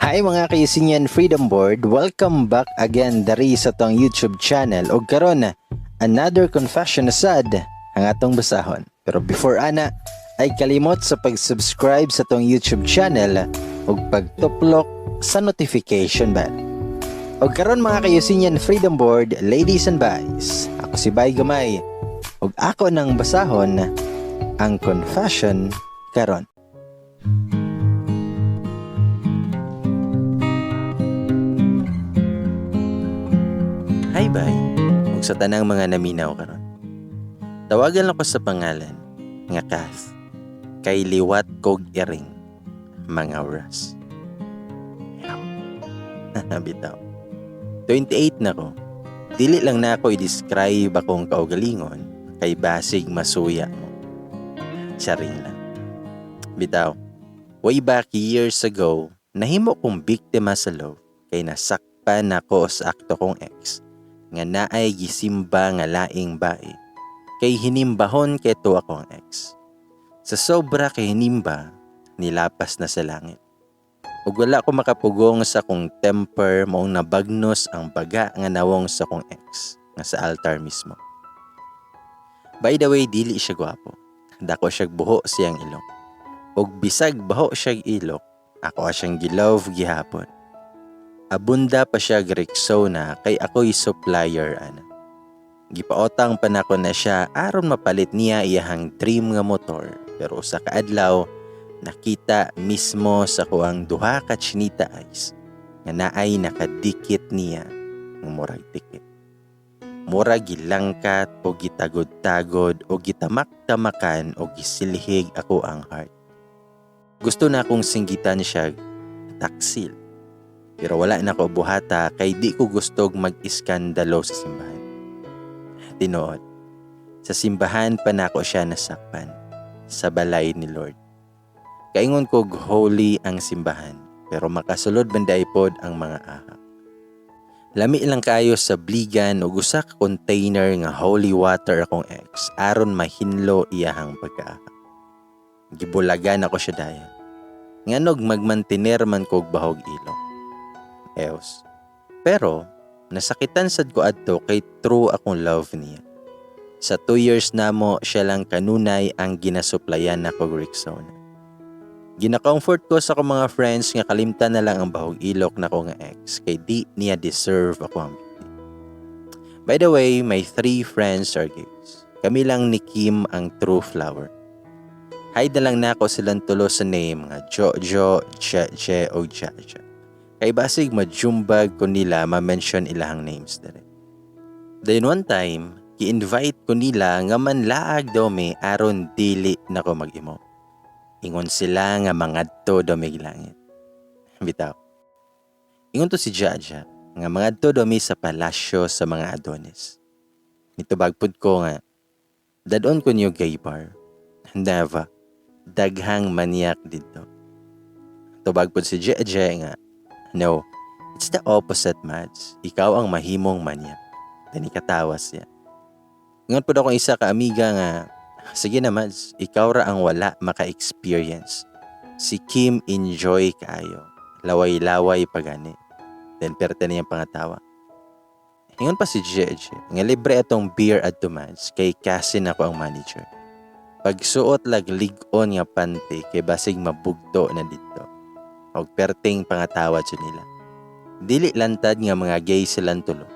Hi mga kaisinyan Freedom Board, welcome back again dari sa tong YouTube channel ug karon another confession asad ang atong basahon. Pero before ana ay kalimot sa pag-subscribe sa tong YouTube channel ug pagtuplok sa notification bell. Ug karon mga kaisinyan Freedom Board, ladies and boys, ako si Bay Gamay ug ako nang basahon ang confession karon. Hi bay, ug sa tanang mga naminaw karon. Tawagan ako sa pangalan nga Kath, kay liwat kog iring mga oras. Bitaw. 28 na ko. Dili lang na ako i-describe akong kaugalingon kay basig masuya mo. Charing lang. Bitaw. Way back years ago, nahimo kong biktima sa love kay nasakpan ako sa akto kong ex nga naay gisimba nga laing bae kay hinimbahon keto akong ex. Sa sobra kay hinimba, nilapas na sa langit. Ug wala ko makapugong sa kong temper moong nabagnos ang baga nga nawong sa kong ex nga sa altar mismo. By the way, dili siya gwapo. Dako siyag buho siyang ilong. Ug bisag baho siyag ilok, ako siyang gilove gihapon. Abunda pa siya Rexona kay ako'y supplier ana. Gipaotang pa nako na siya aron mapalit niya iyahang dream nga motor, pero sa kaadlaw nakita mismo sa kuang duha ka chinita eyes nga naay nakadikit niya ng murag tikit. Murag gilangkat o gitagod-tagod o gitamak-tamakan o gisilhig ako ang heart. Gusto na akong singgitan siya taksil. Pero wala na ko buhata kay di ko gustog mag-iskandalo sa simbahan. Tinuod, sa simbahan pa na ako siya nasakpan sa balay ni Lord. Kaingon ko holy ang simbahan pero makasulod banday pod ang mga ahak. Lami lang kayo sa bligan o usa ka container nga holy water akong ex aron mahinlo iyahang pagkaahak. Gibulagan ako siya dayan. Nganog magmantiner man kog bahog ilong. Eos. Pero, nasakitan sad ko adto kay true akong love niya. Sa 2 years na mo, siya lang kanunay ang ginasuplayan na kog Rexona. Gina-comfort ko sa akong mga friends nga kalimtan na lang ang bahog ilok na ko nga ex kay di niya deserve ako ang beauty. By the way, my 3 friends are gays. Kami lang ni Kim ang true flower. Hide na lang na ako silang tulo sa name nga Jojo, Che o Jaja. Kay basig majumbag ko nila ma-mention ilahang names dire. Then one time, ki-invite ko nila nga manlaag daw may aron dili na ko mag-imo. Ingon sila nga mangadto daw may langit. Bitaw. Ingon to si Jaja nga mangadto daw may sa palasyo sa mga Adonis. Nitubagpod ko nga, dadon ko niyo gay bar. Never. Daghang maniak dito. Tubagpod si Jaja nga, no, it's the opposite, Mads. Ikaw ang mahimong manya. Then ikatawas yan. Ngayon po akong isa ka amiga nga, sige na Mads, ikaw ra ang wala maka-experience. Si Kim enjoy kaayo. Laway-laway pagani. Then perte na yung pangatawa. Ngayon pa si Jeje, nga libre atong beer at Mads, kay Kasin ako ang manager. Pagsuot lag lig-on nga panty, kay basig mabugto na dito. Og perting pangatawad siya nila. Dili lantad nga mga gay silang tulo,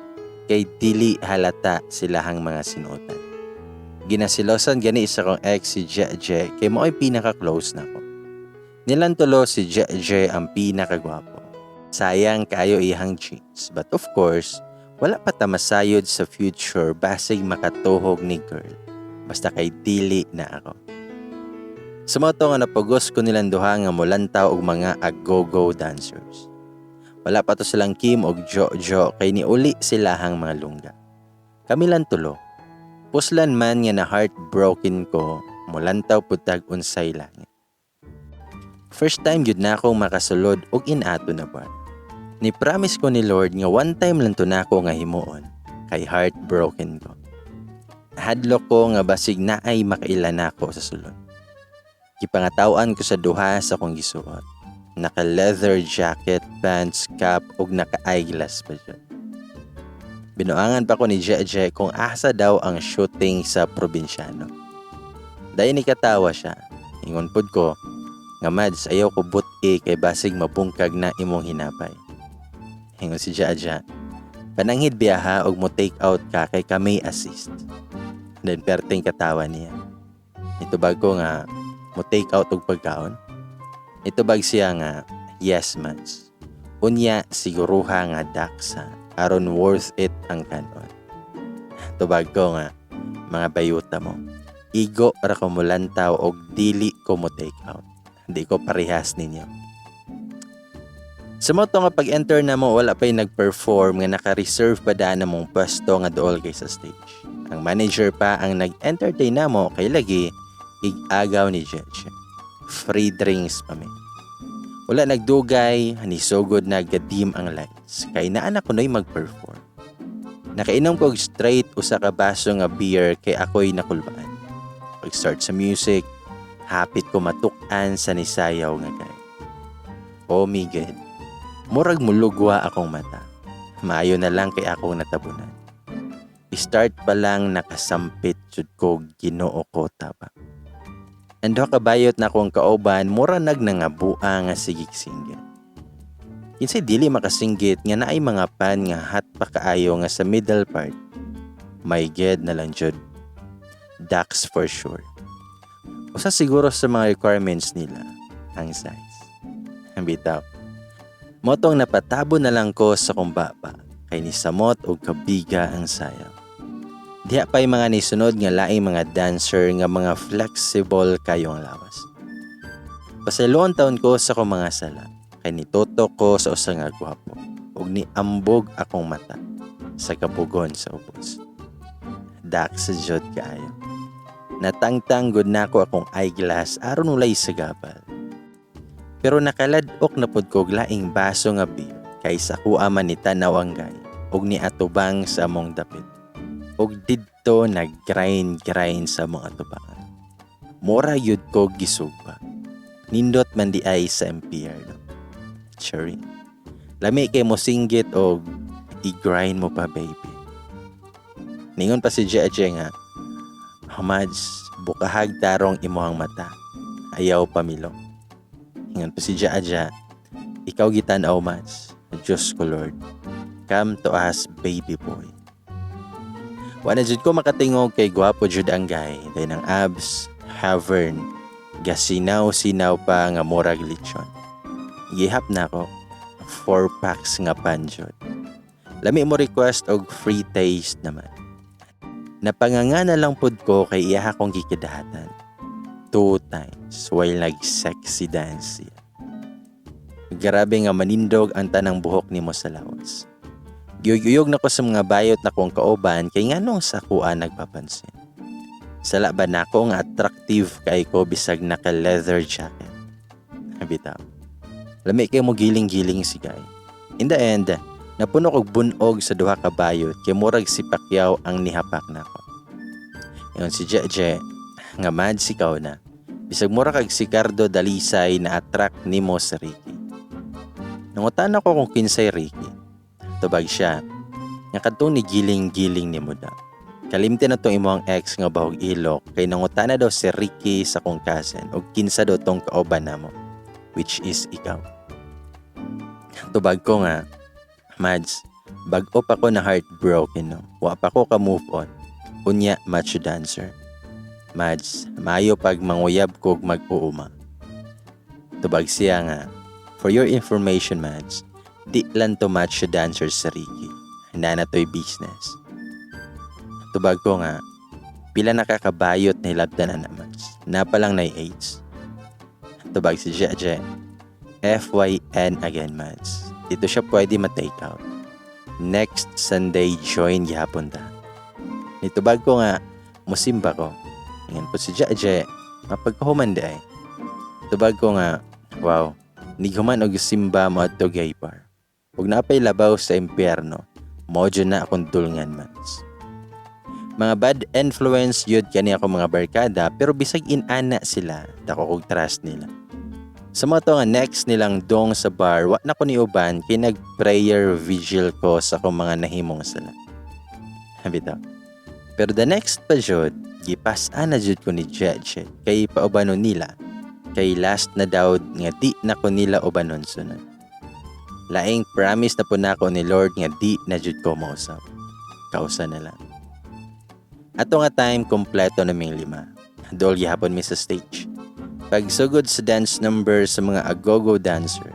kay dili halata silahang mga sinuotan. Ginasilosan gani isa kong ex si Jeje kay mo'y pinaka-close na ko. Nilang tulo si Jeje ang pinakagwapo. Sayang kaayo ihang jeans, but of course, wala pa ta masayod sa future basig makatuhog ni girl. Basta kay dili na ako. Sa mga to nga napagos ko nilang duha nga mulantaw og mga agogo dancers. Wala pa to silang Kim og Jojo kay niuli silahang mga lungga. Kami lang tulo. Puslan man nga na heartbroken ko, mulantaw putag unsay langit. First time yun na akong makasulod og inato na buwan. Ni-promise ko ni Lord nga one time lang to na ako nga himuon kay heartbroken ko. Hadlok ko nga basig naay makailan ako sa sulod. Gipangatawan ko sa duha sa kong gisuot. Naka-leather jacket, pants, cap, ug naka-eyeglass pa dyan. Binuangan pa ko ni Jeje kung asa daw ang shooting sa probinsyano. Dahil nikatawa siya. Ingon pod ko, nga Mads, ayaw ko buti kay basig mabungkag na imong hinapay. Ingon si Jaja, pananghid biyaha og mo take out ka kay kami assist. Then perting katawa niya. Itubag ko nga, mo take out og pagkaon. Itubag siya nga, yes Mads. Unya siguruha nga daksa, aron worth it ang kanon. Tubag ko nga, mga bayuta mo. Igo ra ko mo lantaw og dili ko mo take out. Di ko parehas ninyo. Sa moto nga pag-enter na mo, wala pa'y nag-perform nga naka-reserve pa daan na mong pwesto nga dool kay sa stage. Ang manager pa ang nag-entertain na mo kay lagi ig-agaw ni Jeje. Free drinks pa may. Wala nagdugay, hanisugod na gadim ang lights. Kay naanak ko na'y mag-perform. Nakainom ko straight usa ka baso nga beer kay ako'y nakulbaan. Pag-start sa music, hapit ko matuk-an sa nisayaw nga kay. Oh my God. Murag mulugwa akong mata. Maayo na lang kay akong natabunan. I-start pa lang nakasampit jud ko Ginoo ko taba. Ando kabayot na akong kauban, mura nagnangabua nga sigig-singgit. Kinsay dili makasinggit nga naay mga pan nga hat pa kaayo nga sa middle part. My God na lang jud. Ducks for sure. Usa siguro sa mga requirements nila, ang size. Ang bitaw. Motong napatabo na lang ko sa kumbaba, kay ni samot o kabiga ang sayaw. Diha pa'y mga nisunod nga laing mga dancer nga mga flexible kayong lawas. Pasaluan taon ko sa kong mga sala, kay nitutok ko sa usa nga gwapo, ug ni ambog akong mata sa kapugon sa ubos. Dak sa jod kaayo. Natangtang gud nako akong eyeglass aron ulay sa gabal. Pero nakaladok na pod ko laing baso nga beer kaysa kuha man ni tanaw ang gay ug ni atubang sa among dapit. Ug didto nag-grind sa mga atubang. Mura yud ko gisugba. Nindot man di ay sa impyerno. Cherry. Lami kay mo singgit og i-grind mo pa baby. Ningon pa si Jeje nga, Hamads, bukahag tarong imuhang mata. Ayaw pamilo. Ingon pa si Jaja, ikaw gitanaw Mads, Diyos ko Lord, come to us baby boy. Wala jud ko makatingog kay gwapo jud ang guy, dahil ng abs, havern, gasinaw-sinaw pa nga murag lechon. Gihap na ko, 4 packs nga pan jud. Lami mo request og free taste naman. Napanganga na lang pod ko kay iyaha kong gikidahatan. 2 times while nag-sexy dance siya. Grabe nga manindog ang tanang buhok nimo sa lawas. Giyog-giyog na ko sa mga bayot na kong kauban kay nganong sa kuan nagpapansin. Sala ba na ko nga attractive kay ko bisag naka-leather jacket. Bitaw. Lami kay mo giling-giling si guy. In the end, napuno og bunog sa duha ka bayot kay murag si Pacquiao ang nihapak nako. Yon si Jeje nga mad sikaw na. Bisag mura kag si Cardo Dalisay na attract nimo sa Ricky. Nangutan ako kung kinsay Ricky. Tubag siya, nga kadtong ni giling-giling ni mo daw. Kalimti na tong imong ex nga bahog ilok, kay nangutan na daw si Ricky sa kong cousin, o kinsa daw tong kauban na mo, which is ikaw. Tubag ko nga, Mads, bag-o pa ko na heartbroken no, wa pa ko ka-move on, unya macho dancer. Mads, maayo pag manguyab ko mag-uuma. Tubag siya nga, for your information Mads, di lang to match dancer sa Ricky. Handa na to'y business. Tubag ko nga, pila nakakabayot na hilabdan na naman. Napalang na AIDS. Tubag si Jeje, FYN again Mads. Dito siya pwede ma-take out. Next Sunday, join gihapon ta. Nitubag ko nga, musimba ko. Ngayon po si Jeje, mapagkahuman di ay. Tubag ko nga, wow, nighuman og simba mo at to gay bar. Huwag na pa'y labaw sa impyerno, modyo na akong dulngan Mads. Mga bad influence yun kani ako mga barkada, pero bisag inana sila, dako kong trust nila. Sa mga to nga next nilang dong sa bar, wa na ko ni uban kay nag-prayer vigil ko sa akong mga nahimong sala. Bitaw. Pero the next pa jud, gipas-an na jud ko ni Jeje kay paubanon nila. Kay last na daw nga di na ko nila ubanon sunod. Laing promise na po na ako ni Lord nga di na jud ko mausap. Kausa na lang. Ato nga time kompleto naming 5. Dol gihapon mi sa stage. Pagsugod sa dance number sa mga agogo dancer.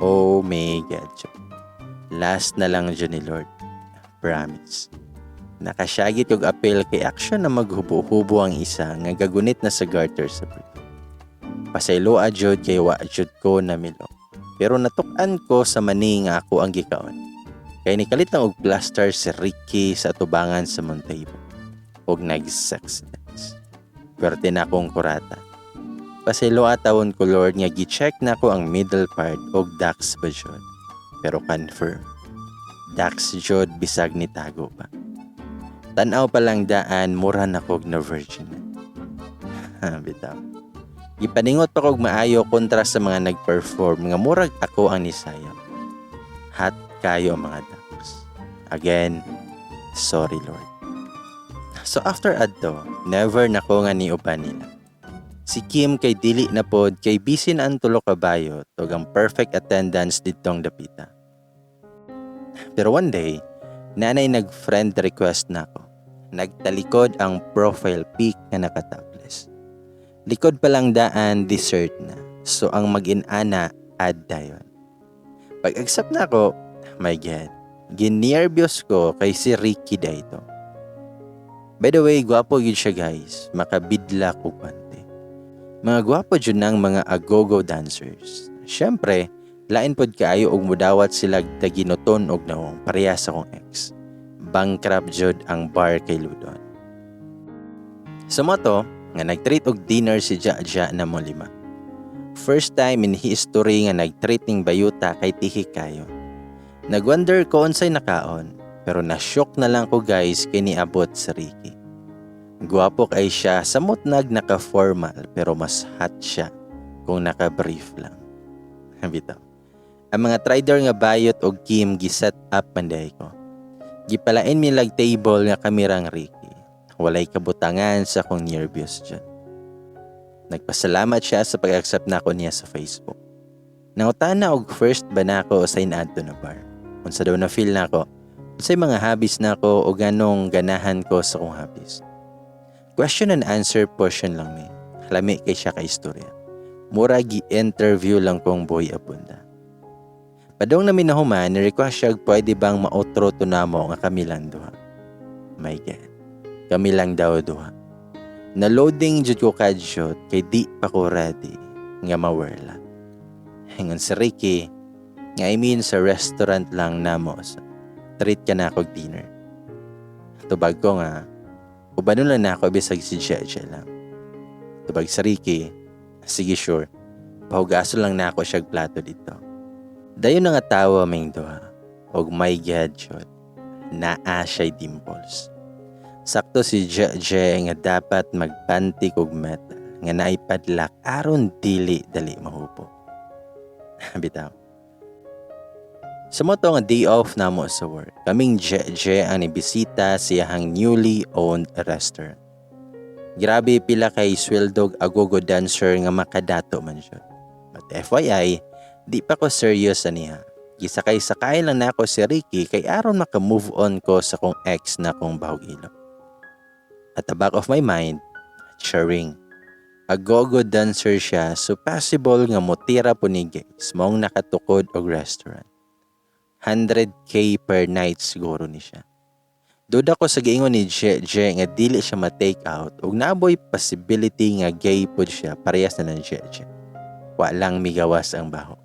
Oh my God. Last na lang dyan ni Lord. Promise. Nakasyagit yung apel kay action na maghubo-hubo ang isa nga gagunit na sa garter sa brief. Pasaylo adjud kay wa adjud ko na milo. Pero natukan ko sa mani nga ako ang gikaon. Kay nikalit na og plaster si Ricky sa atubangan sa Montaibo. Og nag-sex dance. Pwerte na akong kurata. Pasaylo atawon ko Lord nga gi-check na ko ang middle part og dax ba jud. Pero confirm. Dax jud bisag ni tago pa. Tanaw pa lang daan mura na kog na virgin. Bitaw. Gipaningot pa kog maayo kontra sa mga nag-perform nga murag ako ang nisayang. Hot kayo mga dax. Again, sorry Lord. So after adto, never na ko nga ni uban nila. Si Kim kay dili na pod kay busy na ang tulo kabayo tog ang perfect attendance didtong dapita. Pero one day, nanay nag-friend request na ako. Nagtalikod ang profile pic na nakatopless. Likod pa lang daan, dessert na. So ang mag-inana, add dayon. Pag-accept na ako, my God, ginervyos ko kay si Ricky dayto. By the way, gwapo yun siya guys, makabidla ko pante. Mga gwapo dyan ng mga agogo dancers. Siyempre, lain pod kaayo og mudawat sila taginoton og nawong pareha sa kong ex. Bankrupt jud ang bar kay Ludon. Sa moto, nga nag-treat og dinner si Jaja na mo 5. First time in history nga nag-treat ning bayuta kay tihi kayo. Nagwonder ko unsay nakaon, pero na-shock na lang ko guys kay niabot sa Ricky. Guwapo kay siya, samot naka-formal pero mas hot siya kung naka-brief lang. Bitaw. Ang mga trader nga bayot og Kim giset up panday ko. Gipalain mi lag table nga kamirang Ricky. Walay kabutangan sa akong nervyos dyan. Nagpasalamat siya sa pag-accept na ako niya sa Facebook. Nangutan na og first ba na ako sa inadto na bar. Unsa daw na feel na ako, unsay mga hobbies na ako o ganong ganahan ko sa kong hobbies. Question and answer portion lang mi. Lami kay siya ka istorya. Mura gi-interview lang kong boy abunda. Padong namin na human, ni-request siya pwede bang ma-outro to na mo nga kami lang duha. My God. Kami lang daw duha. Na-loading jud ko kadjot kay di pa ko ready nga mawerla. Hingon si Ricky, nga I mean sa restaurant lang na mo. Treat ka na ako dinner. Tubag ko nga, ubanon lang na ako bisag si Jeje lang. Tubag sa Ricky, sige sure, pahugaso lang na ako siyag plato dito. Dayon na nga tawa may duha, og my God jud, naa siya'y dimples. Sakto si Jeje nga dapat magpantik og metal, nga naipadlak aron dili dali mahupo. Bitaw. Sa mo to nga day off na mo sa work, kaming Jeje ang nibisita siyahang newly owned restaurant. Grabe pila kay sweldog agogo dancer nga makadato man siya. But FYI, di pa ko serious aniha. Gisakay-sakay lang na ako si Ricky kay aron maka-move on ko sa kong ex na kong bahog ilo. At the back of my mind, sharing. Agogo dancer siya so possible nga motira po ni guys mong nakatukod og restaurant. 100k per night siguro ni siya. Duda ko sa giingon ni Jeje nga dili siya ma-take out ug naboy possibility nga gay pod siya parehas na ng Jeje. Wa lang migawas ang baho.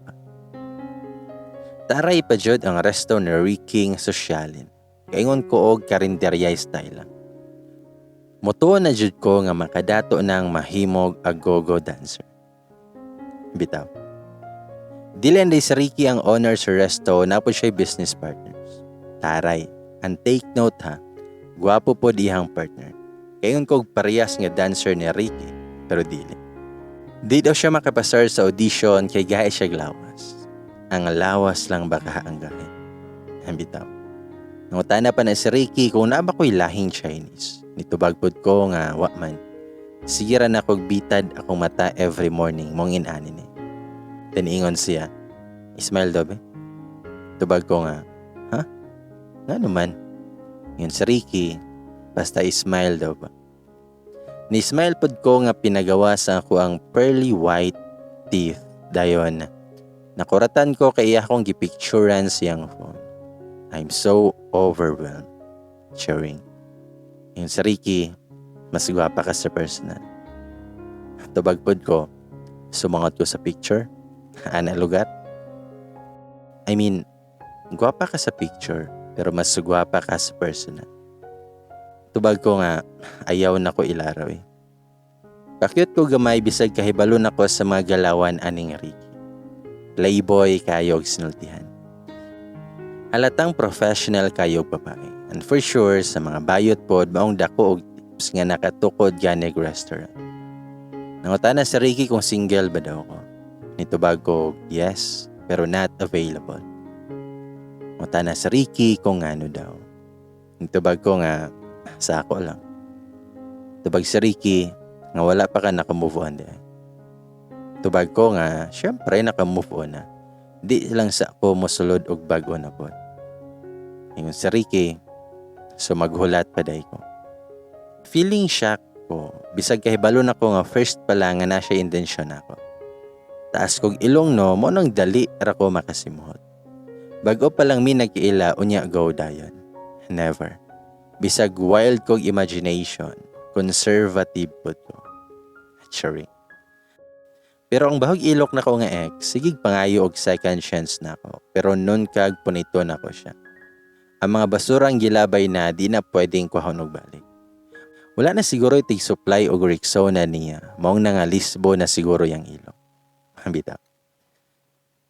Taray pa jud ang resto ni Ricky sosyalin. Kaingon ko og karinderya style lang. Motuon na jud ko nga makadato ng mahimog agogo dancer. Bitaw. Dilen day si Ricky ang owner sa resto na po siya business partners. Taray, and take note ha, guwapo po dihang partner. Kayon kog parehas nga dancer ni Ricky, pero dili. Di daw siya makapasar sa audition kay gahe siya lawas. Ang lawas lang baka ang gahe. Ang bitaw. Nangutana pa na si Ricky kung naaba ko'y lahing Chinese. Nitubagpod ko nga wa man. Sige ra na kog bitad akong mata every morning mong inani ni. Taniingon siya. Ismail daw be? Tubag ko nga. Ha? Nga naman. Yun si Ricky. Basta Ismail daw ba? Ni-smile pod ko nga pinagawa sa ako ang pearly white teeth dayon. Nakuratan ko kay iya akong gipicturan siyang phone. I'm so overwhelmed. Sharing. Yung si Ricky, mas gwapa ka sa personal. Tubag pod ko, sumangot ko sa picture. Ana lugar. I mean, gwapa ka sa picture, pero mas gwapa ka sa personal. Tubag ko nga, ayaw na ko ilaraw eh. Pakyut ko gamay bisag kahibalon ako sa mga galawan aning Ricky. Playboy kayog sinultihan. Halatang professional kayog babae. And for sure, sa mga bayot pod, maong dako og tips nga nakatukod ganig restaurant. Nangutana si Ricky kung single ba daw ko. Nitubag ko, yes, pero not available. Nangutana si Ricky kung ano daw. Nitubag ko nga, sa ako lang. Tubag si Ricky, nga wala pa ka nakamove on din. Tubag ko nga, syempre nakamove on na. Di lang sa ako musulod og bago na po. Yung si Ricky, so maghulat pa day ko. Feeling shock ko, bisag kahibalo na ko nga first pa lang nga na siya intensyon ako. Taas kog ilong no, mo nang dali ra ko makasimuhot. Bago pa lang mi nagkiila, unya go dayon. Never. Bisag wild kong imagination, conservative po ko. Charing. Pero ang bahog ilok na ko nga ex, sigig pangayo og second chance na ko. Pero nun kag punito na ko siya. Ang mga basurang gilabay na di na pwedeng kuhaon og balik. Wala na siguro itig supply og Rexona niya. Maong nga Lisbo na siguro yang ilok. Bitaw.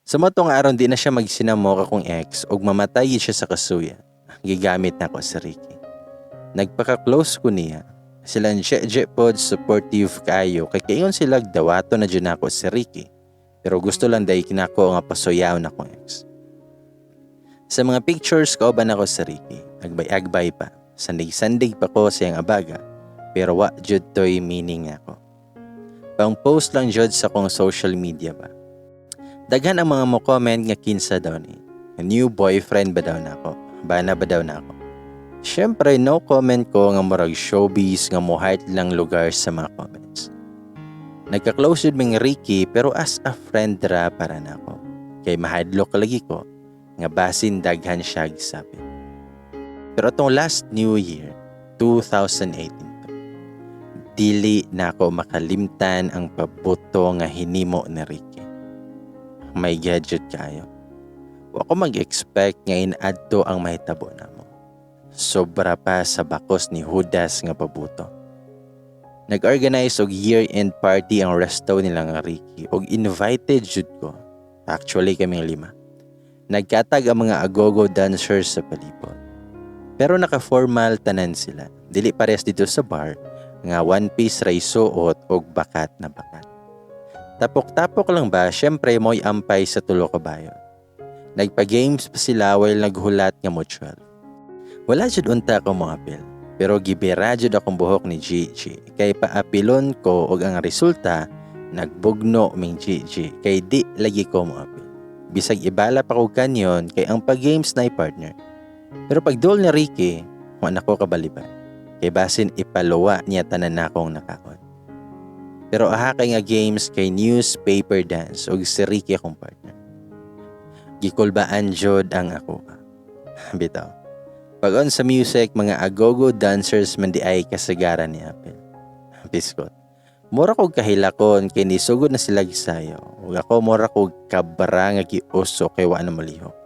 Sa motong aron di na siya magsinamo kakong ex og mamatay siya sa kasuya. Gigamit na ko sa Ricky. Nagpaka-close ko niya. Silang je pod supportive kayo kay kayon sila dawato na dyan ako si Ricky. Pero gusto lang dahi kinako nga pasoyaw na kong ex. Sa mga pictures ko ba na ko si Ricky, agbay-agbay pa. Sandig-sandig pa ko siyang abaga, pero wa jud to'y meaning ako. Pang post lang jud sa kong social media ba. Daghan ang mga mo comment nga kinsa daw ni. New boyfriend ba daw na ako? Bana ba daw na ako? Siyempre, no comment ko nga murag showbiz nga mo heart lang lugar sa mga comments. Nagka-close yun mga Ricky pero as a friend ra para na ako. Kay mahadlok lagi ko nga basin daghan siya gisabi. Pero itong last New Year, 2018 to, dili na ako makalimtan ang pabuto nga hinimo ni Ricky. May gadget kayo. Wa ko mag-expect nga inadto ang mahitabo na mo. Sobra pa sa bakos ni Judas nga pabuto. Nag-organize og year-end party ang resto nila nga Ricky og invited jud ko. Actually kaming 5. Nagkatag ang mga agogo dancers sa palibot. Pero naka-formal tanan sila. Dili pares dito sa bar nga one piece ra isuot og bakat na bakat. Tapok-tapok lang ba, syempre mo'y ampay sa tulo ka bayon. Nagpa-games pa sila while naghulat nga mutual. Wala jud unta ko mga apil, pero gibira jud akong buhok ni Gigi. Kay paapilon ko og ang resulta, nagbugno ming Gigi. Kay di lagi ko mga apil. Bisag ibala pa ko kanyon kay ang pag-games na partner. Pero pag duel ni Ricky, wala ko kabaliban. Kay basin ipaluwa niya tanan na akong nakakon. Pero aha kay nga games kay newspaper dance og si Ricky akong partner. Gikulbaan jud ang ako. Bitaw. Pag on sa music, mga agogo dancers man di ay kasagaran ni Apil. Biskot. Mura kog kahilakon kay nisugod na sila gisayo. Ug ako mura kog kabara nga giuso kay wa na malihok.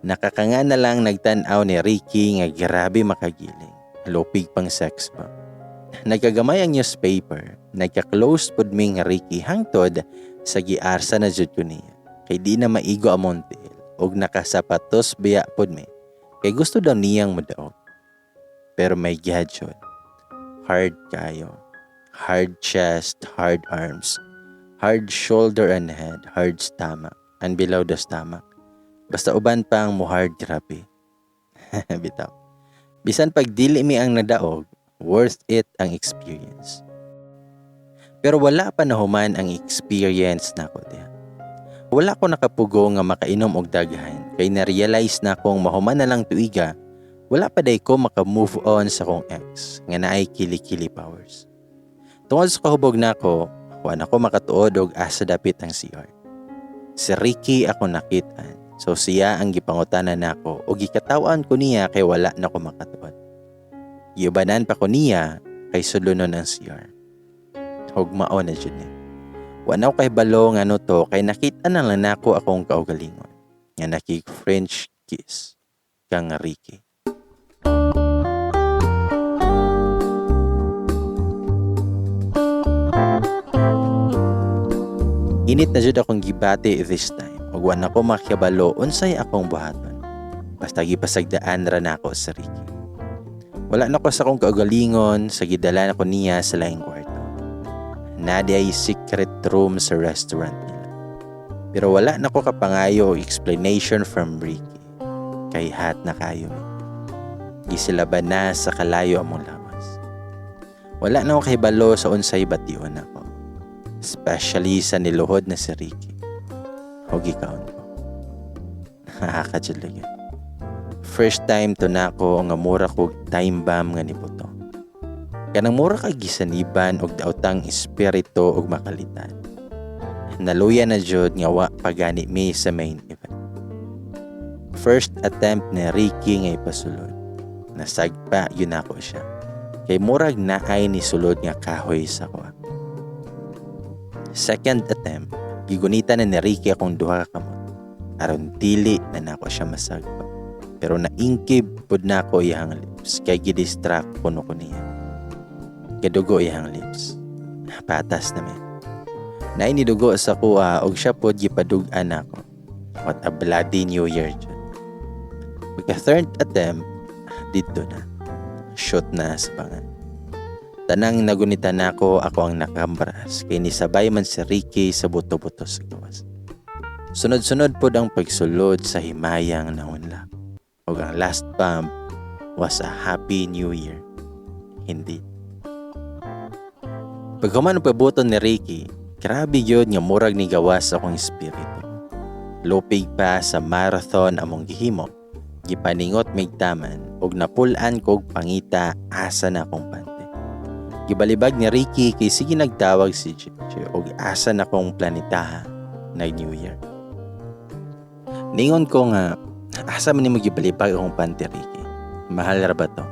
Nakakanga na lang nagtan-aw ni Ricky nga grabe makagiling. Lupig pang sex pa. Nagkagamay ang newspaper. Nagka-close pod ming Ricky hangtod sa giarsa na jud ko niya. Kay di na maigo amon tiil. Og nakasapatos biya pod mi. Kay gusto daw niyang madaog. Pero may gadget. Hard kayo. Hard chest, hard arms. Hard shoulder and head, hard stomach, and below the stomach. Basta uban pang mo hard grabe. Bitaw. Bisan pag dili mi ang nadaog, worth it ang experience. Pero wala pa nahuman ang experience nako diha. Wala ko nakapugo nga makainom og daghan kay na-realize na kong mahuman na lang tuiga, wala pa day ko maka-move on sa kong ex nga naay kili-kili powers. Tungod sa kahubog nako, wala ko makatuod og asa dapit ang CR. Si Ricky ako nakitaan, so siya ang gipangutanan nako og gikatawan ko niya kay wala na ko makatuod. Giubanan pa ko niya kay sulunon ang CR. Hugmao na jud ni. Wala ko kay balo nga no to kay nakita na lang nako akong kaugalingon nga naki-French kiss kang Ricky. Init na jud akong gibati this time ug wala ko makibalo unsay akong buhaton. Basta gipasagdaan ra nako sa Ricky. Wala na ko sa akong kaugalingon sa gidala nako niya sa laing kwarto. Nadia ay secret room sa restaurant nila. Pero wala na ko kapangayo o explanation from Ricky. Kay hat na kayo eh. Gisilaban na sa kalayo among lawas. Wala na ko kay balo sa unsay bation ako. Especially sa niluhod na si Ricky. O gikaon ko. Nakakadjud lang yun. First time to na ko nga mura ko time bomb nga nibuto. Kanang mura kag gisaniban og daotang espiritu og makalitan. Naluya na jud nga wa pagani mi sa main event. First attempt ni Ricky nga ipasulod. Nasagpa yun ako siya. Kay murag naay ni sulod nga kahoy sa kwa. Second attempt, gigunita na ni Ricky akong duha ka kamot. Aron dili na nako siya masagpa. Pero naingkib pud nako iyang lips kay gidistract kuno ko niya. Kadugo iyang lips. Patas na men. Nainidugo sa kuha og siya pod gipadug-an ako. What a bloody New Year jud. Pagka third attempt, dito na. Shoot na sa pangan. Tanang nagunita na ako ang nakambras kay nisabay man si Ricky sa buto-buto sa gawas. Sunod-sunod pod ang pagsulod sa himayang naunla. Og ang last bump was a Happy New Year. Hindi. Pagkaman ang pabuton ni Ricky, grabe yun nga murag ni gawas akong espiritu. Lupig pa sa marathon among gihimo, gipaningot migtaman og napulan kog pangita asa na akong pante. Gibalibag ni Ricky kay sige nagtawag si Gigi og asa na akong planetaha na New Year. Ningon ko nga, asa man nimo gibalibag akong pante Ricky? Mahal ra ba to?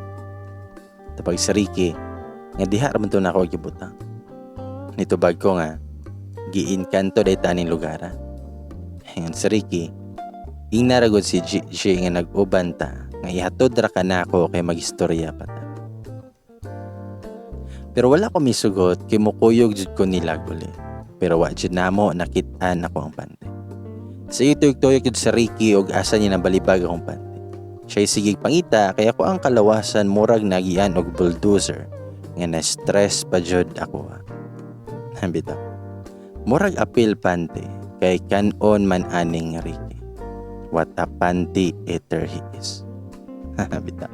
Tapag si Ricky, nga diha ra man to nako gibutang. Nitubag ko nga, giinkanto day taning lugara. Ngayon si Ricky, ingnaragod si Gigi nga nag-ubanta nga ihatod ra ka nako kay magistorya pa ta. Pero wala ko misugot kay mukuyog jud ko nilag uli. Pero wa jud namo nakit-an ako ang pante. Sa tuyok-tuyok jud si Ricky og asa niya nabalibag akong pante. Siya'y sigig pangita kaya ako ang kalawasan murag nagian og bulldozer nga na-stress pa jud ako. Bitaw. Murag apil pante kay kanon man aning Ricky. What a panty eater he is. Bitaw.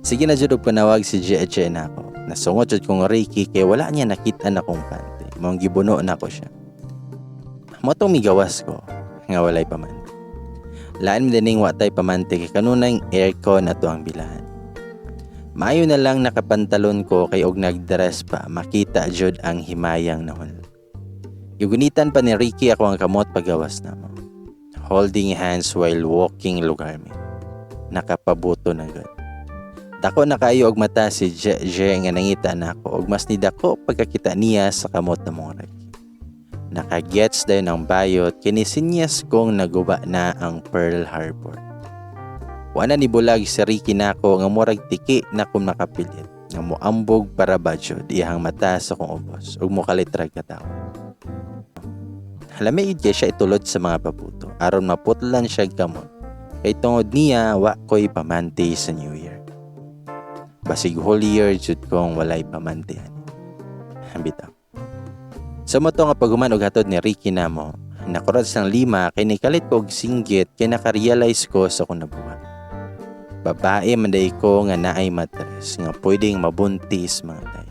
Sige na jud og panawag si Gigi na ako. Nasungot jud kong Ricky kay wala niya nakita na kong pante. Mong gibuno na ko siya. Motong migawas ko nga walay pamante. Laan mi dining watay pamante kay kanunay aircon ato ang bilahan. Maayo na lang nakapantalon ko kay og nagdress pa makita jud ang himayang nahon. Yugunitan pa ni Ricky ako ang kamot pagawas namo. Holding hands while walking lugar mi. Nakapabuto na gud. Dako na kayo og mata si Gigi nga nangita nako og mas nidako pagkakita niya sa kamot na mong Ricky. Nakagets dayon ang bayot kini sinyas kong naguba na ang Pearl Harbor. Wala ni bulag si Ricky nako nga murag tiki na kung makapilit nga moambog para badyo diyang mata sa kong ubos ug mokalitrag katawo. Halamiid kay siya itulod sa mga pabuto aron maputlan siya kamot kay tungod niya wa ko'y pamanti sa New Year. Basig whole year jud kong walay pamantihan. Bitaw. Sa mo to nga paghuman og hatod ni Ricky namo, nakurad sang 5 kay nikalit ko og singgit kay naka-realize ko sa akong nabuhat. Babae man day ko nga naay matres nga pwedeng mabuntis mga day.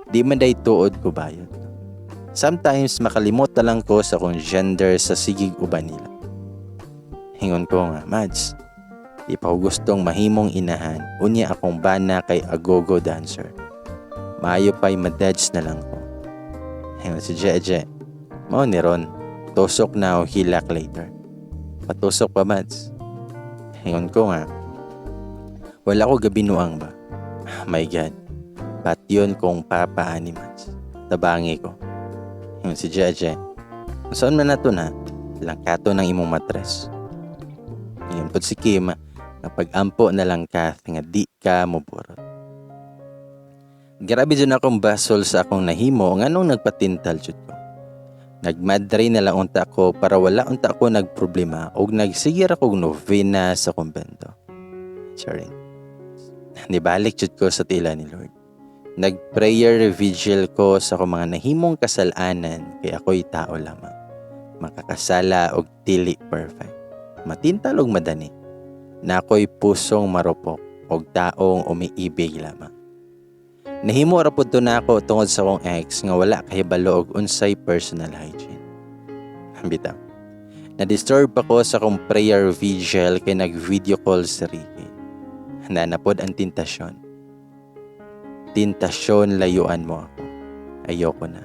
Di man day tuod ko bayod. Sometimes makalimot na lang ko sa akong gender sa sigig uban nila. Hingon ko nga, Mads, di pa ko gustong mahimong inahan, unya akong bana kay agogo dancer. Maayo pa'y madadge na lang ko. Hingon si Jeje, mao ni Ron, tusok na o hilak later. Patusok pa, Mads. Hingon ko nga, wala ko gabinuang ba? My God, ba't yun kung papaan ni Mads? Tabangi ko. Hingon si Jeje, saan man na to na? Langkato ng imong matres. Hingon po si Kim, kapag ampo na lang ka, nga di ka muburot. Grabe dyan akong basol sa akong nahimo nganong nagpatintal jud ko. Nagmadre na lang unta ko para wala unta ko nagproblema og nagsigir ako novena sa kumbento. Sharing. Nibalik jud ko sa tila ni Lord. Nag-prayer vigil ko sa akong mga nahimong kasalanan kay ako'y tao lamang. Makakasala og dili perfect. Matintal og madani. Na ako'y pusong marupok og taong umiibig lamang. Nahimo ra pud to na ako tungod sa akong ex nga wala kahibalo og unsay personal hygiene. Bitaw. Na-disturb ako sa akong prayer vigil kay nag-video call si Ricky. Nanapod ang tentasyon. Tentasyon layuan mo ako. Ayoko na.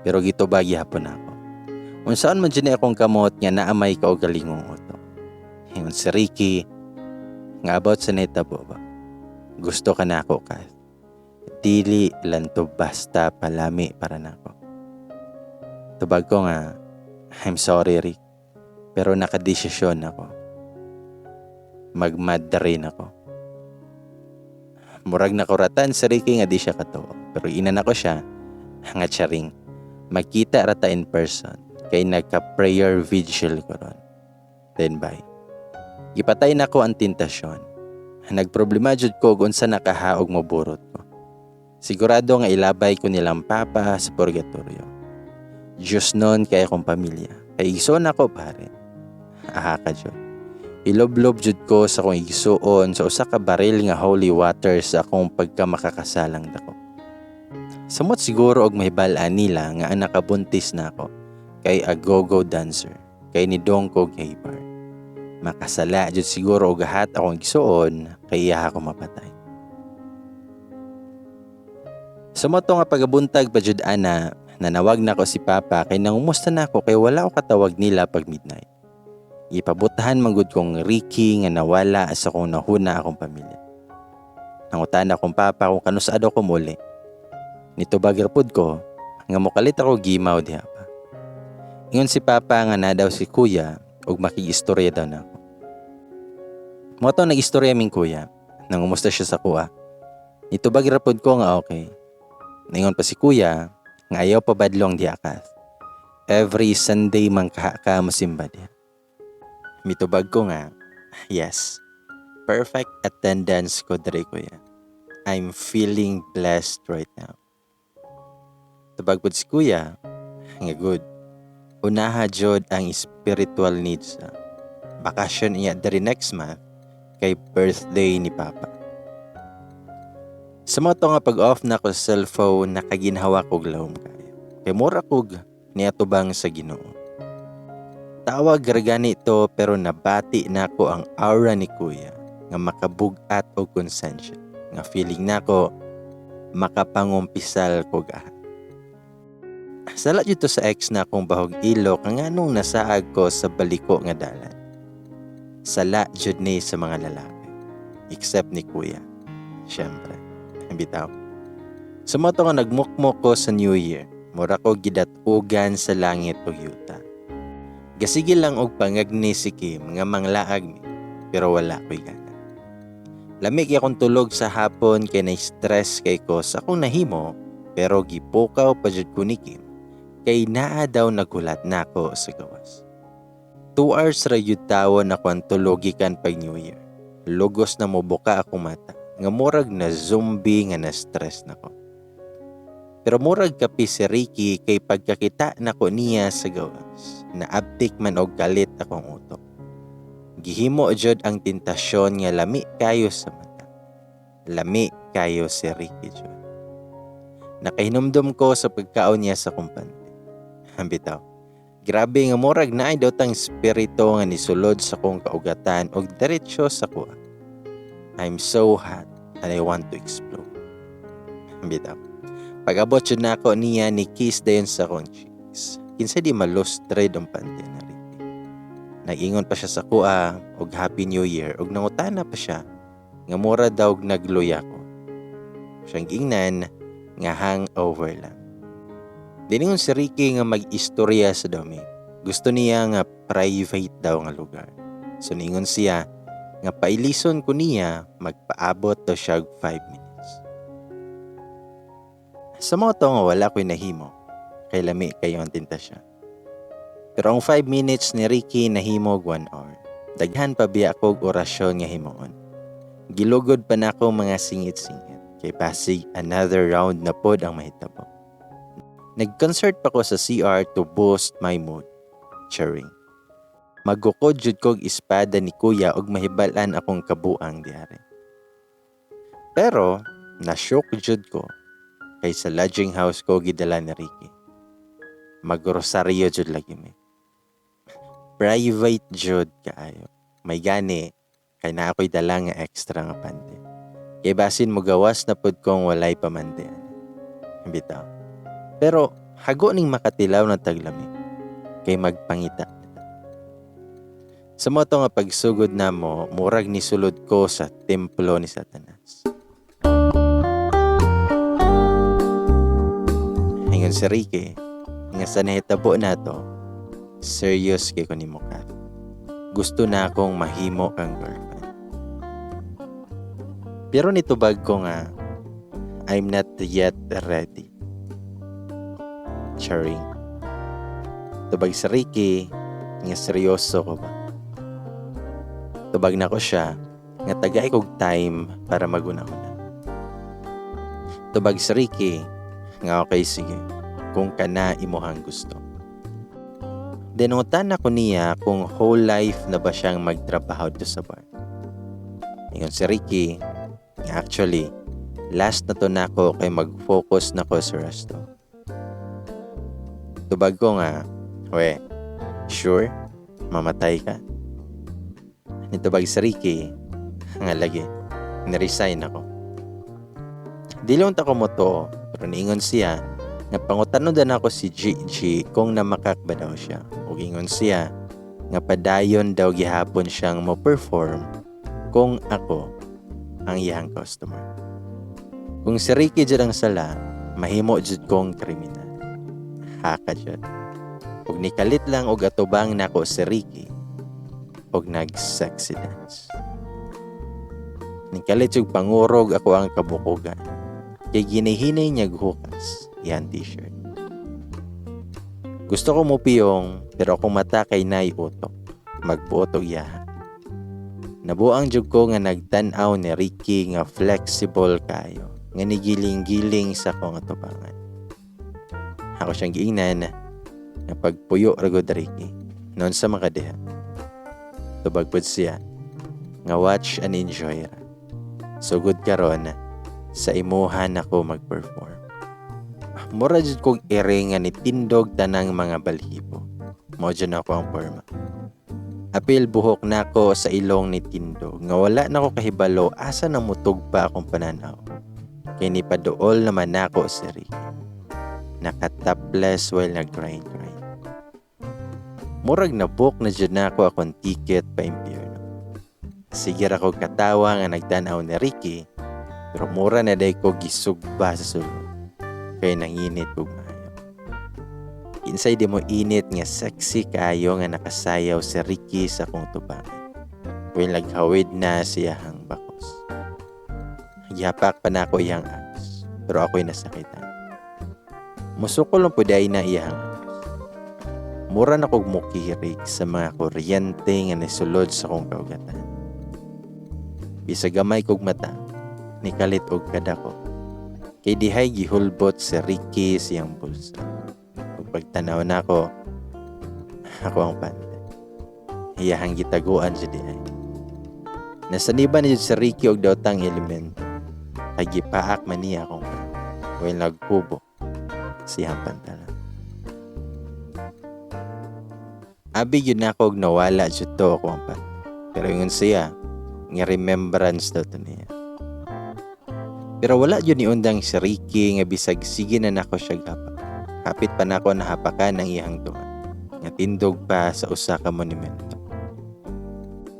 Pero gitubag hapon ako. Unsaan man dyan akong kamot nga naamay ka og galingong utok. Hingon si Ricky nga about sa netabo ba. Gusto ka na ako ka. Dili lang to basta palami para nako. Tubag ko nga, I'm sorry Rick, pero nakadesisyon ako. Magmadrin ako. Murag nakuratan si Ricky nga di siya katuo, pero inan ako siya, nga charing, magkita rata in person, kay nagka-prayer vigil ko ron. Then bye. Gipatay na ko ang tentasyon. Nagproblema jud ko kung sa nakahaog mo burot ko. Sigurado nga ilabay ko nilang papa sa purgatorio. Diyos nun kay akong pamilya. Kay igsoon ako pare. Aha ka jud. Iloblob jud ko sa akong igsoon sa usa ka baril nga holy water sa akong pagkamakakasalang dako. Samot siguro og mahibalaan nila nga ang nakabuntis na ako kay agogo dancer kay ni Dongko Gaybar. Makasala jud siguro og gahat akong igsoon kay iya ako mapatay. Sumoto nga pagabuntag pa jud ana, nanawag na ko si Papa kay nangumusta na ako kay wala ko katawag nila pag midnight. Ipabutahan man gud kong Ricky nga nawala sa kong nahuna akong pamilya. Nangutan akong Papa kung kanusad ako muli. Nito bagirpod ko nga mokalit ako gimaw diha pa. Ingon si Papa nga na daw si Kuya ug makiistorya daw na ako. Moto nag-istorya ming Kuya, nangumusta siya sa kuha. Nito bagirpod ko nga okay. Ningon pa si Kuya, nga ayaw pa badlong di akas. Every Sunday man ka masimba diya. Mitubag ko nga, yes, perfect attendance ko dre Kuya. I'm feeling blessed right now. Tubag po si Kuya, nga good. Unaha jod ang spiritual needs. Bakasyon niya dari next month kay birthday ni Papa. Sa mga nga pag-off na ko sa cellphone, nakaginhawa kog lawom kayo. Kay mura kog niya tubang sa Ginoo. Tawag ragani ito pero nabati na ko ang aura ni Kuya nga makabugat o konsensya. Nga feeling na ko makapangumpisal ko gahan. Sala dito sa ex na akong bahog ilok nga nung nasaag ko sa baliko nga dalan. Sala jud ni sa mga lalaki. Except ni Kuya. Siyempre. Bitaw. Sumoto nga nagmukmok ko sa New Year. Mura ko gidatugan sa langit o yuta. Gasigil lang og pangagni si Kim nga manglaag mi. Pero wala ko'y gana. Lamig akong tulog sa hapon kay na-stress kay ko sa akong nahimo. Pero gipukaw pa jud ko ni Kim. Kay naa daw nagulat na ako sa gawas. 2 hours ra yun tawon ako ang tulogikan pag New Year. Lugos na mo buka akong mata. Nga murag na zombie nga na-stress na ko. Pero murag kapi si Ricky kay pagkakita nako niya sa gawas, naabtik man og galit akong utok. Gihimo jud ang tentasyon nga lami kayo sa mata. Lami kayo si Ricky jud. Nakahinumdum ko sa pagkaon niya sa kumpante. Bitaw. Grabe nga murag naay daw tang espiritu nga nisulod sa kong kaugatan og diretso sa kuha. I'm so hot and I want to explode. Bitaw. Pag-abot jud nako niya ni kiss dayon sa akong cheeks. Kinsa di malustre ang pante na Ricky. Nag-ingon pa siya sa kuha og Happy New Year og nangutana pa siya nga mura daw nagluya ko. Siyang ingnan nga hangover lang. Diningon si Ricky nga mag-istorya sa dami. Gusto niya nga private daw nga lugar. So ningon siya nga pailison ko niya magpaabot daw siya 5 minutes. Sa mga to nga wala ko'y nahimo. Kay lami kayo ang tentasyon. Pero ang 5 minutes ni Ricky nahimog 1 hour. Daghan pa biya kog orasyon nga himoon. Gilugod pa na ako mga singit-singit. Kay pasig another round na pod ang mahitabo. Nag-concert pa ko sa CR to boost my mood. Charing. Magukod jud kog espada ni kuya og mahibalan akong kabuang diare. Pero, na-shock jud ko kay sa lodging house ko gidala ni Ricky. Mag-rosaryo jud lagi mi. Private jud kaayo. May gani, kay na ako'y dala nga extra nga pante. Kay basin mo gawas na pod kong walay pamandian. Bitaw. Pero hago ning makatilaw ng taglami kay magpangita. Sa mo to nga pagsugod na mo, murag ni sulod ko sa templo ni Satanas. Hingon si Ricky, nga sa nahitabo na to, serious kay ko ni Mukha. Gusto na akong mahimo kang girlfriend. Pero nitubag ko nga, I'm not yet ready. Charing. Tubag si Ricky, nga seryoso ko ba? Tubag na ko siya, nga tagay kog time para maguna-una. Tubag si Ricky, nga okay sige, kung kana imuhang gusto. Denutan ako niya kung whole life na ba siyang magtrabaho do sa bar. Ingon si Ricky, actually, last na to na ako kay mag-focus na ko sa resto. Tubag ko nga, we, sure, mamatay ka? Nitubag si Ricky, nga lagi, niresign ako. Dilong ta ko mo to, pero niingon siya, nga pangutano dan ako si Gigi kung namakak ba daw siya. O ingon siya, nga padayon daw gihapon siyang mo-perform kung ako ang iyang customer. Kung si Ricky dyan ang sala, mahimo dyan kong kriminal. Haka dyan. Kung nikalit lang og atubang nako si Ricky, og nag-sexy dance. Nikalit yung pangurog ako ang kabukugan. Kay ginihinay niya hukas, yan t-shirt. Gusto ko mo piyong, pero akong mata kay nay utok. Magbuot og yaha. Nabuang jud ko nga nagtan-aw ni Ricky nga flexible kayo. Nga nigiling-giling sa kong atubangan. Ako siyang giingnan nga pagpuyo ragod Ricky. Noon sa makadeha. Tubagpod siya nga watch and enjoy ra. Sugod karon sa imuhan ako mag-perform. Mura jud kog ere nga nitindog tanang mga balhibo. Mao jud ako ang forma. Apil buhok nako sa ilong ni tindog nga wala nako kahibalo asa nang mutugpa akong pananaw. Kay ni paduol naman nako si Ricky. Nakatapless while nag-grind. Murag na book na jud nako akong ticket pa impyerno. Sige ra ko katawa nga nagtanaw ni Ricky, pero mura na day ko gisugba sa sulod. Kaya nanginit kog maayo. Insay di mo init nga sexy kayo nga nakasayaw si Ricky sa kong tubangan. Kaya naghawid na siyahang bakos. Yapak pa na ako iyang abs, pero ako'y nasakitan. Musukol ang puday na iyang abs. Mura na kog mukirig sa mga kuryente nga nisulod sa kong kaugatan. Bisa gamay kog mata, nikalit og kadako. Kay dihay gihulbot si Ricky siyang bulsa. Ug pagtanaw nako, ako ang pantay. Iyahang gitaguan siya dihay. Nasaniban niya si Ricky og daotang elemento. Kay gipaak man niya akong well nagkubo siyang pantalan. Abi yun ako og nawala jud to ako ang pantay. Pero yun siya, nga remembrance daw to niya. Pero wala yun ni undang si Ricky nga bisag sige na nako siya gapak. Kapit pa nako nahapakan ang iyang tuwa. Nga tindog pa sa usa ka monumento.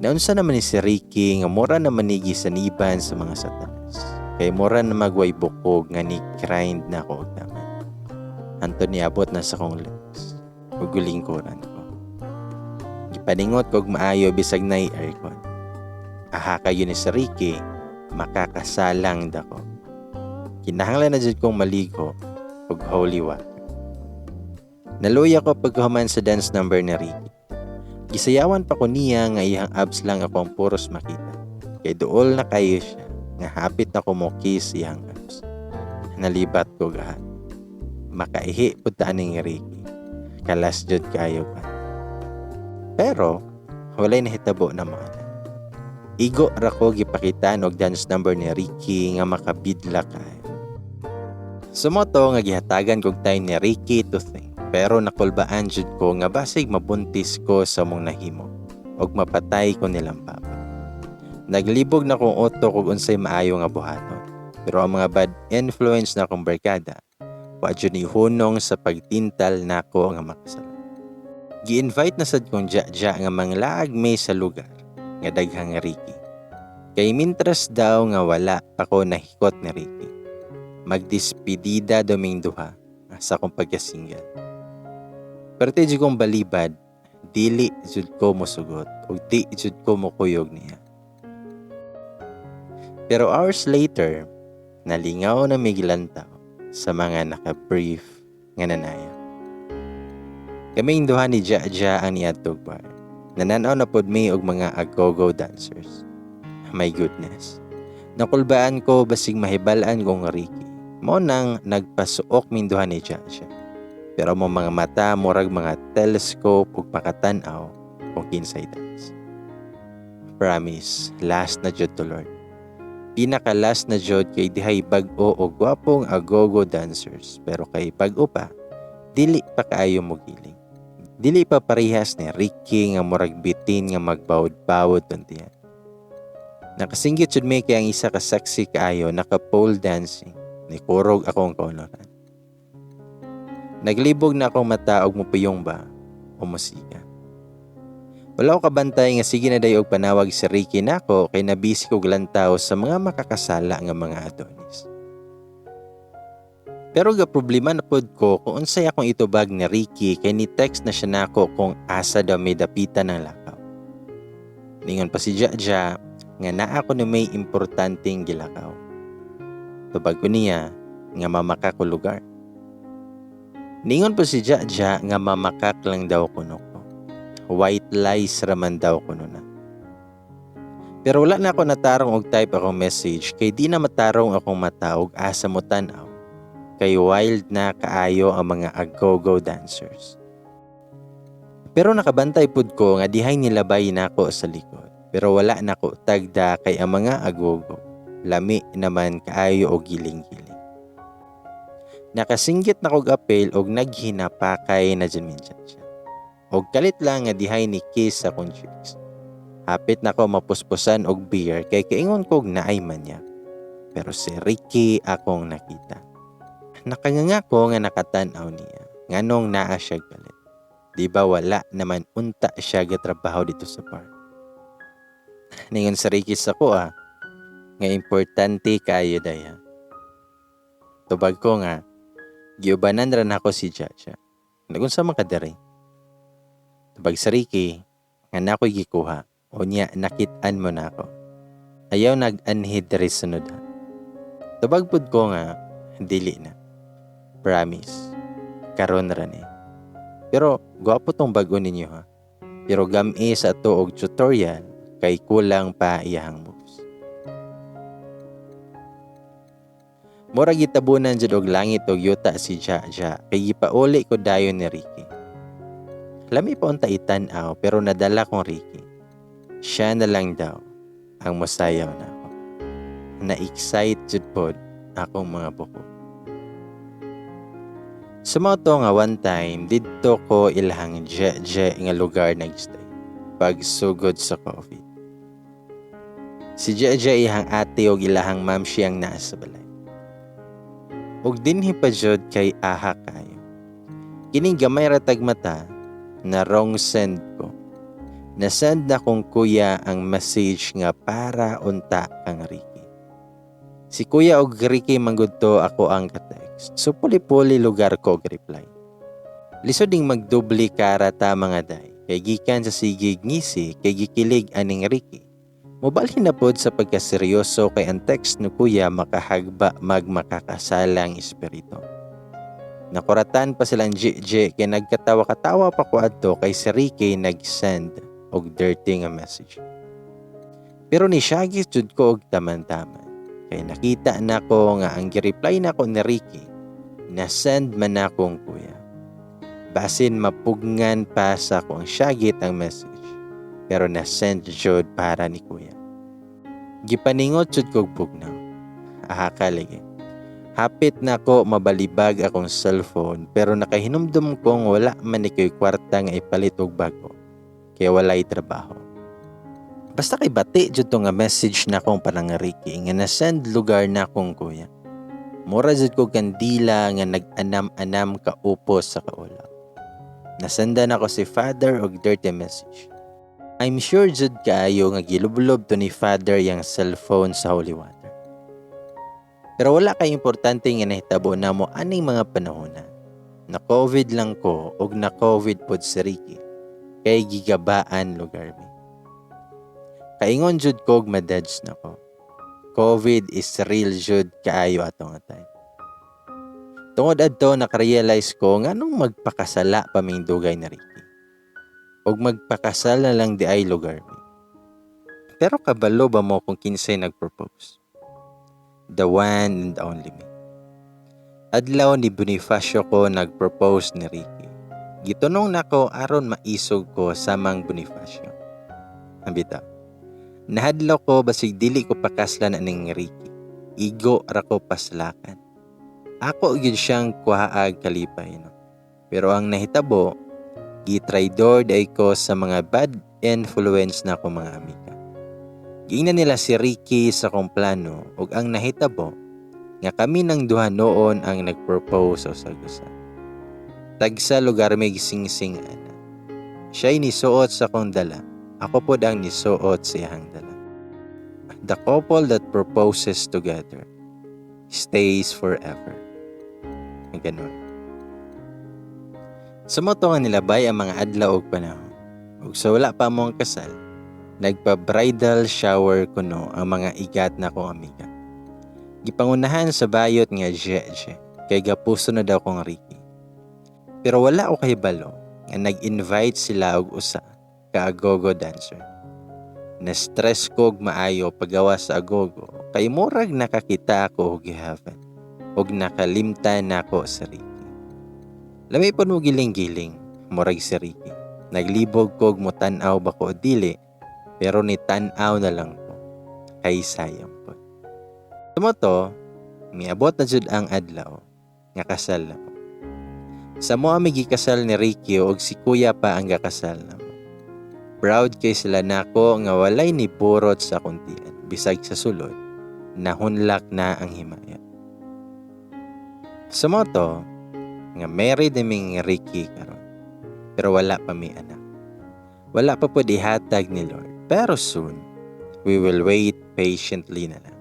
Naunsa naman ni si Ricky nga mura naman ni gisaniban sa mga satanas. Kay mura na magway bukog nga ni grind na ko og daman. Anto niabot na sa kong lips. Ug gulingkuran ko. Gipaningot kog maayo bisag nay aircon. Aha kayo ni si Ricky, makakasalang dako. Kinahanglan na jud kong maligo og holy water. Naluya ko pagkahuman sa dance number ni Ricky. Gisayawan pa ko niya nga iyang abs lang akong puros makita. Kay duol na kayo siya nga hapit na ko mo kiss iyang abs. Nalibat ko gahat. Makaihi pud ta ning Ricky. Kalas jud kayo pa. Pero walay nahitabo na mga na. Igo ra ko gipakitaan og dance number ni Ricky nga makabidla kayo. Sumoto nga gihatagan kog time ni Ricky to think. Pero nakulbaan jud ko nga basig mabuntis ko sa mong nahimo og mapatay ko nilang papa. Naglibog na kong uto kung unsay maayo nga buhaton. Pero ang mga bad influence na akong barkada, wa jud ni hunong sa pagtintal nako nga makasala. Gi-invite na sad kong Jaja nga manglaag may sa lugar nga daghang Ricky. Kay mintras daw nga wala ako nahikot ni Ricky. Magdispedida doming duha sa akong pagkasingal. Pero jud kong balibad, dili jud ko mosugot ug di jud ko mokuyog niya. Pero hours later, nalingaw na miglantaw sa mga naka-brief nga nanaya. Kaming duha ni Jaja ang niadtog bar. Nananaw na pod mi og mga agogo dancers. My goodness. Nakulbaan ko basig mahibalaan kong Ricky. Mo nang nagpasuok min duha ni Jaja. Pero mo mga mata murag mga telescope ug makatan-aw kung kinsay dance. Promise, last na jud to Lord. Pinaka-last na jud kay dihay bag-o og gwapong agogo dancers. Pero kay bag-o pa, dili pa kaayo mo giling. Dili pa parehas ni Ricky nga murag bitin nga magbawod-bawod tuntian. Nakasinggit jud may kay ang isa ka sexy kaayo naka-pole dancing. Ni kurog akong kaunoran. Naglibog na akong mata og mupiyong ba o musika. Wala ko kabantay nga sige na day og panawag si Ricky nako kay nabisi ko glantaw sa mga makakasala nga mga adonis. Pero ga problema na pod ko kung unsay akong itubag ni Ricky kay ni text na siya nako kung asa daw may dapitan ng lakaw. Ningon pa si Jaja nga naa ko na may importanteng gilakaw. Tubag ko niya nga mamakak ko lugar. Ningon po si Jaja nga mamakak lang daw kuno ko. White lies raman daw kuno na. Pero wala na ako natarong og type akong message kay di na matarong akong mata og asa mo tanaw. Kay wild na kaayo ang mga agogo dancers. Pero nakabantay pud ko nga dihay nilabay nako sa likod. Pero wala nako tagda kay ang mga agogo. Lami naman kaayo og giling-giling. Nakasinggit na kog apel og naghinapakay na dyan minsan siya. Og kalit lang nga dihay ni kiss sa kong cheeks. Hapit na ko mapuspusan og beer kay kaingon kog naay man niya. Pero si Ricky akong nakita. Nakanganga ko nga nakatan-aw niya. Nganong naa siya galit. Di ba wala naman unta siya gatrabaho dito sa bar. Ningon si Ricky sa ko nga importante kayo daya. Tubag ko nga, giubanan ran ako si Jaja. Nagunsa makadari. Tubag sa Ricky, nga nako'y gikuha. O niya, nakitaan mo na ako. Ayaw nag-anhid dari sunod ha. Tubag pud ko nga, dili na. Promise. Karon ran eh. Pero, gwapo tong bago ninyo ha. Pero gami sa to og tutorial, kay kulang pa iyang moves. Murag gitabunan jud og langit og yuta si Jaja kay gipauli ko dayon ni Ricky. Lami pa unta itan-aw pero nadala kong Ricky. Siya na lang daw ang mosayaw na ako. Na-excite jud pod akong mga buko. Sumoto nga one time didto ko ilahang Jeje nga lugar nagstay pag sugod sa COVID. Si Jeje ihang ate og ilahang ma'am siyang naa sa balay. Ug dinhi pa jud kay aha kayo. Kining gamay ra tag mata na wrong send ko. Na-send na kong kuya ang message nga para unta kang Ricky. Si kuya og Ricky manggudto ako ang ka-text. So puli-puli lugar ko og reply. Lisod ding magdubli karata mga day. Kay gikan sa sigig ngisi kay gikilig aning Ricky. Mobalhin na pod sa pagkaseryoso kay ang text no kuya makahagba magmakakasalang espiritu. Nakuratan pa silang Jeje kay nagkatawa-katawa pa ko adto kay si Ricky nag-send og dirty nga message. Pero ni Shaggy jud ko og taman-taman. Kay nakita na ko nga ang gi-reply na ko ni Ricky na send man akong kuya. Basin mapugngan pa sa akong Shaggy ang message. Pero na-send jud para ni kuya. Gipaningot jud kog bugnaw. Kalige. Hapit na ko mabalibag akong cellphone pero nakahinumdum kong wala man ni ko'y kwarta nga ipalit og bago. Kaya walay trabaho. Basta kay bati jud to nga message na akong parang Ricky nga na-send lugar na akong kuya. Mura jud ko kandila nga nag-anam-anam kaupos sa kaulap. Nasendan ako si father og dirty message. I'm sure jud kaayo nga gilublob to ni father yang cellphone sa holy water. Pero wala kay importante nga nahitabo na mo aning mga panahon na COVID lang ko og na COVID pod si Ricky kay gigabaan lugar mi. Kaingon jud kog madadge na ko. COVID is real jud kaayo atong time. Tungod adto nakarealize ko nganong magpakasala pa ming dugay na Ricky. Og magpakasal na lang di ay lugar mi. Pero kabalo ba mo kung kinsay nagpropose? The one and only me. Adlaw ni Bonifacio ko nagpropose ni Ricky. Gitunong nako aron maisog ko samang Bonifacio. Ambita. Nahadlaw ko basig dili ko pakaslan aning Ricky. Igo ra ko paslakan. Ako gyud siyang kuhaag kalipay no. Pero ang nahitabo gitraidor day ko sa mga bad influence na ko mga amiga. Giingnan nila si Ricky sa kong plano ug ang nahitabo nga kami ng duha noon ang nagpropose sa gusa. Tagsa lugar may gising-sing ana. Siya'y nisuot sa kong dala. Ako pod ang nisuot sa iyang dala. The couple that proposes together stays forever. Ang ganun. Sumoto nga nilabay ang mga adlaw og panahon. Ug sa wala pa mong kasal, nagpa-bridal shower kuno ang mga igat na kong amiga. Gipangunahan sa bayot nga Jeje, kay gapuso na daw kong Ricky. Pero wala o kay balo nga nag-invite sila og usa ka agogo dancer. Na-stress ko og maayo paggawa sa agogo, kay murag nakakita ako og gihavan, og nakalimtan nako sa Ricky. Lami po mo giling-giling, murag si Ricky. Naglibog kog mo tan-aw ba ko o dili, pero ni tan-aw na lang ko. Kay sayang po. Tumoto, miabot na jud ang adlaw, nga kasal na mo. Sa mo ami gikasal ni Ricky og si kuya pa ang gakasal na mo. Proud kay sila nako nga walay ni purot sa kuntian, bisag sa sulod, nahunlak na ang himaya. Sa moto, nga married naming Ricky karon. Pero wala pa mi anak. Wala pa po dihatag ni Lord. Pero soon, we will wait patiently na lang.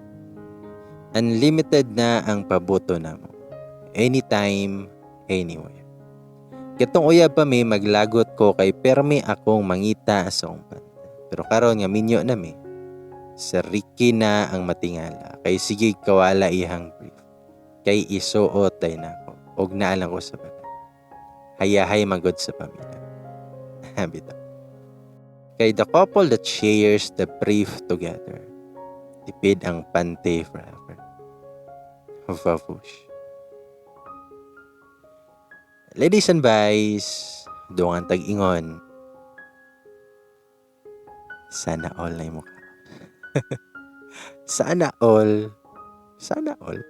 Unlimited na ang paboto na mo. Anytime, anywhere. Kitong uyab pa mi maglagot ko kay permi akong mangita sa umpan. Pero karon nga minyo na mi. Sa Ricky na ang matingala. Kay sige kawala ihang brief. Kay isuot day na ako. Og naalang ko sa bata. Hayahay magod sa pamilya. Bito. Kay the couple that shares the brief together, tipid ang pante forever. Vavush. Ladies and boys, doon ang tag-ingon. Sana all na yung mukha. Sana all. Sana all.